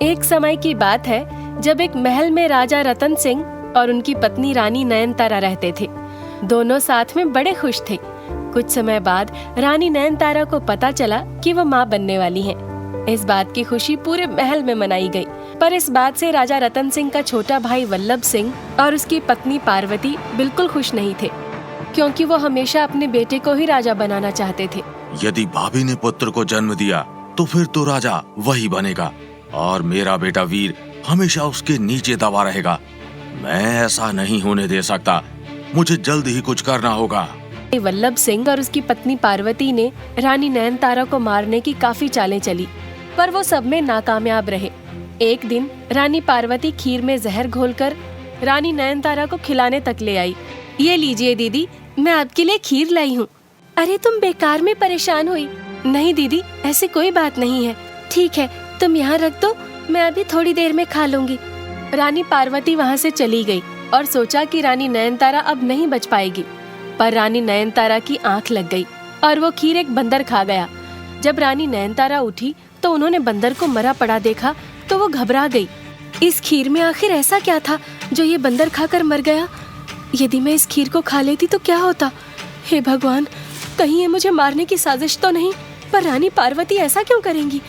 एक समय की बात है जब एक महल में राजा रतन सिंह और उनकी पत्नी रानी नयनतारा रहते थे। दोनों साथ में बड़े खुश थे। कुछ समय बाद रानी नयनतारा को पता चला कि वो माँ बनने वाली हैं। इस बात की खुशी पूरे महल में मनाई गई, पर इस बात से राजा रतन सिंह का छोटा भाई वल्लभ सिंह और उसकी पत्नी पार्वती बिल्कुल खुश नहीं थे, क्योंकि वो हमेशा अपने बेटे को ही राजा बनाना चाहते थे। यदि भाभी ने पुत्र को जन्म दिया तो फिर तो राजा वही बनेगा और मेरा बेटा वीर हमेशा उसके नीचे दबा रहेगा। मैं ऐसा नहीं होने दे सकता। मुझे जल्द ही कुछ करना होगा। वल्लभ सिंह और उसकी पत्नी पार्वती ने रानी नयनतारा को मारने की काफी चालें चली, पर वो सब में नाकामयाब रहे। एक दिन रानी पार्वती खीर में जहर घोलकर रानी नयनतारा को खिलाने तक ले आई। ये लीजिए दीदी, मैं आपके लिए खीर लाई हूँ। अरे तुम बेकार में परेशान हुई। नहीं दीदी, ऐसी कोई बात नहीं है। ठीक है, तुम यहाँ रख दो, मैं अभी थोड़ी देर में खा लूंगी। रानी पार्वती वहाँ से चली गई और सोचा कि रानी नयनतारा अब नहीं बच पाएगी, पर रानी नयनतारा की आंख लग गई और वो खीर एक बंदर खा गया। जब रानी नयनतारा उठी तो उन्होंने बंदर को मरा पड़ा देखा तो वो घबरा गई। इस खीर में आखिर ऐसा क्या था जो ये बंदर खाकर मर गया? यदि मैं इस खीर को खा लेती तो क्या होता? हे भगवान, कहीं ये मुझे मारने की साजिश तो नहीं? पर रानी पार्वती ऐसा क्यों करेंगी?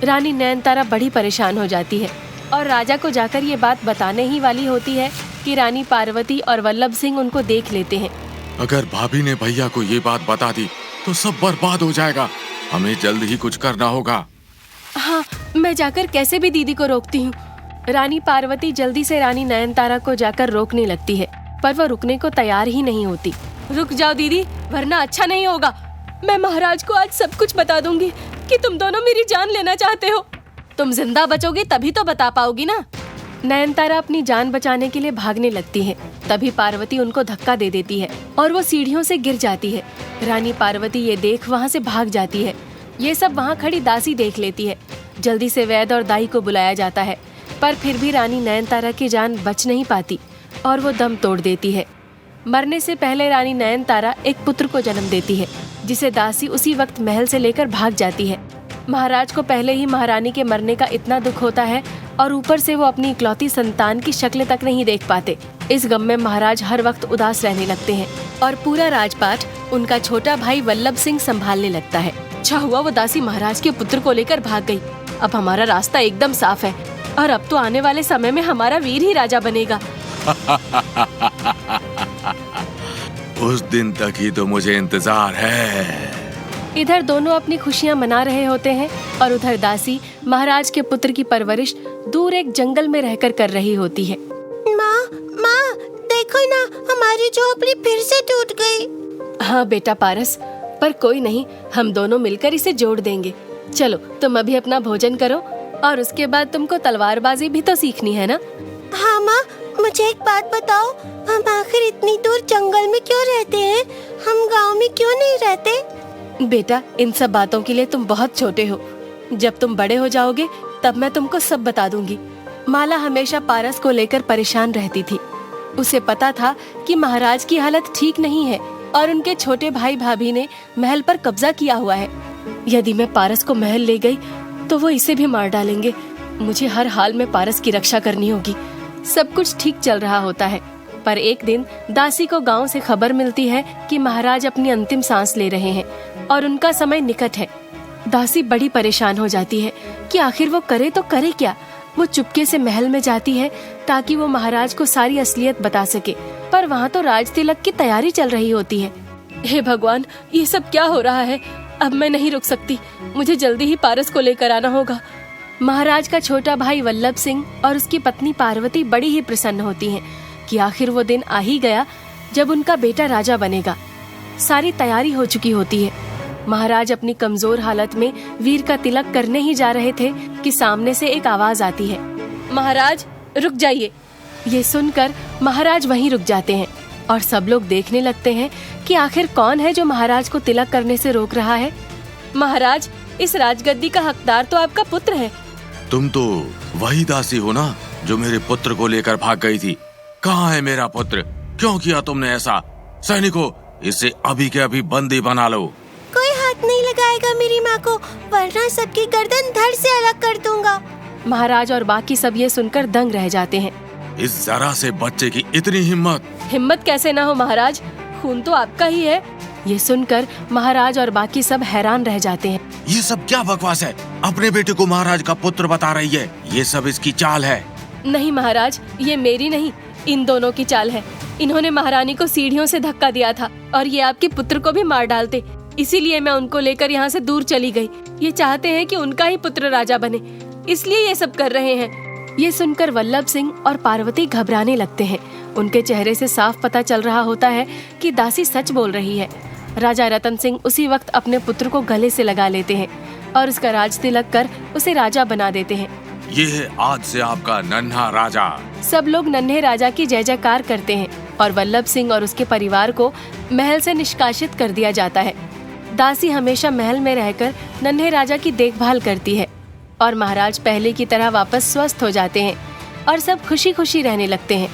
रानी नयनतारा बड़ी परेशान हो जाती है और राजा को जाकर ये बात बताने ही वाली होती है कि रानी पार्वती और वल्लभ सिंह उनको देख लेते हैं। अगर भाभी ने भैया को ये बात बता दी तो सब बर्बाद हो जाएगा। हमें जल्द ही कुछ करना होगा। हाँ, मैं जाकर कैसे भी दीदी को रोकती हूँ। रानी पार्वती जल्दी से रानी नयनतारा को जाकर रोकने लगती है, पर वो रुकने को तैयार ही नहीं होती। रुक जाओ दीदी, वरना अच्छा नहीं होगा। मैं महाराज को आज सब कुछ बता दूंगी कि तुम दोनों मेरी जान लेना चाहते हो। तुम जिंदा बचोगी तभी तो बता पाओगी ना। नयनतारा अपनी जान बचाने के लिए भागने लगती है। तभी पार्वती उनको धक्का दे देती है और वो सीढ़ियों से गिर जाती है। रानी पार्वती ये देख वहाँ से भाग जाती है। ये सब वहाँ खड़ी दासी देख लेती है। जल्दी से वैद्य और दाई को बुलाया जाता है, पर फिर भी रानी नयनतारा की जान बच नहीं पाती और वो दम तोड़ देती है। मरने से पहले रानी नयनतारा एक पुत्र को जन्म देती है, जिसे दासी उसी वक्त महल से लेकर भाग जाती है। महाराज को पहले ही महारानी के मरने का इतना दुख होता है और ऊपर से वो अपनी इकलौती संतान की शक्ल तक नहीं देख पाते। इस गम में महाराज हर वक्त उदास रहने लगते हैं और पूरा राजपाट उनका छोटा भाई वल्लभ सिंह संभालने लगता है। अच्छा हुआ वो दासी महाराज के पुत्र को लेकर भाग गई। अब हमारा रास्ता एकदम साफ है और अब तो आने वाले समय में हमारा वीर ही राजा बनेगा। उस दिन तक ही तो मुझे इंतजार है। इधर दोनों अपनी खुशियां मना रहे होते हैं और उधर दासी महाराज के पुत्र की परवरिश दूर एक जंगल में रहकर कर रही होती है। माँ, देखो ना, हमारी झोपड़ी फिर से टूट गई। हाँ बेटा पारस, पर कोई नहीं, हम दोनों मिलकर इसे जोड़ देंगे। चलो तुम अभी अपना भोजन करो और उसके बाद तुमको तलवारबाजी भी तो सीखनी है ना। हाँ माँ, मुझे एक बात बताओ, हम आखिर इतनी दूर जंगल में क्यों रहते हैं? हम गांव में क्यों नहीं रहते? बेटा, इन सब बातों के लिए तुम बहुत छोटे हो। जब तुम बड़े हो जाओगे तब मैं तुमको सब बता दूंगी। माला हमेशा पारस को लेकर परेशान रहती थी। उसे पता था कि महाराज की हालत ठीक नहीं है और उनके छोटे भाई भाभी ने महल पर कब्जा किया हुआ है। यदि मैं पारस को महल ले गई तो वो इसे भी मार डालेंगे। मुझे हर हाल में पारस की रक्षा करनी होगी। सब कुछ ठीक चल रहा होता है, पर एक दिन दासी को गांव से खबर मिलती है कि महाराज अपनी अंतिम सांस ले रहे हैं और उनका समय निकट है। दासी बड़ी परेशान हो जाती है कि आखिर वो करे तो करे क्या। वो चुपके से महल में जाती है ताकि वो महाराज को सारी असलियत बता सके, पर वहाँ तो राज तिलक की तैयारी चल रही होती है। हे भगवान, ये सब क्या हो रहा है? अब मैं नहीं रुक सकती, मुझे जल्दी ही पारस को लेकर आना होगा। महाराज का छोटा भाई वल्लभ सिंह और उसकी पत्नी पार्वती बड़ी ही प्रसन्न होती हैं कि आखिर वो दिन आ ही गया जब उनका बेटा राजा बनेगा। सारी तैयारी हो चुकी होती है। महाराज अपनी कमजोर हालत में वीर का तिलक करने ही जा रहे थे कि सामने से एक आवाज आती है, महाराज रुक जाइए। ये सुनकर महाराज वहीं रुक जाते हैं और सब लोग देखने लगते हैं कि आखिर कौन है जो महाराज को तिलक करने से रोक रहा है। महाराज, इस राजगद्दी का हकदार तो आपका पुत्र है। तुम तो वही दासी हो ना जो मेरे पुत्र को लेकर भाग गई थी। कहाँ है मेरा पुत्र? क्यों किया तुमने ऐसा? सैनिकों, इसे अभी के अभी बंदी बना लो। कोई हाथ नहीं लगाएगा मेरी माँ को, वरना सबकी गर्दन धड़ से अलग कर दूंगा। महाराज और बाकी सब ये सुनकर दंग रह जाते हैं। इस जरा से बच्चे की इतनी हिम्मत! हिम्मत कैसे ना हो महाराज, खून तो आपका ही है। ये सुनकर महाराज और बाकी सब हैरान रह जाते हैं। ये सब क्या बकवास है? अपने बेटे को महाराज का पुत्र बता रही है। ये सब इसकी चाल है। नहीं महाराज, ये मेरी नहीं, इन दोनों की चाल है। इन्होंने महारानी को सीढ़ियों से धक्का दिया था और ये आपके पुत्र को भी मार डालते। इसीलिए मैं उनको लेकर यहाँ से दूर चली गई। ये चाहते हैं कि उनका ही पुत्र राजा बने, इसलिए ये सब कर रहे हैं। ये सुनकर वल्लभ सिंह और पार्वती घबराने लगते हैं। उनके चेहरे से साफ पता चल रहा होता है कि दासी सच बोल रही है। राजा रतन सिंह उसी वक्त अपने पुत्र को गले से लगा लेते हैं और उसका राज तिलक कर उसे राजा बना देते हैं। ये है आज से आपका नन्हा राजा। सब लोग नन्हे राजा की जय जयकार करते हैं और वल्लभ सिंह और उसके परिवार को महल से निष्कासित कर दिया जाता है। दासी हमेशा महल में रहकर नन्हे राजा की देखभाल करती है और महाराज पहले की तरह वापस स्वस्थ हो जाते हैं और सब खुशी खुशी रहने लगते हैं।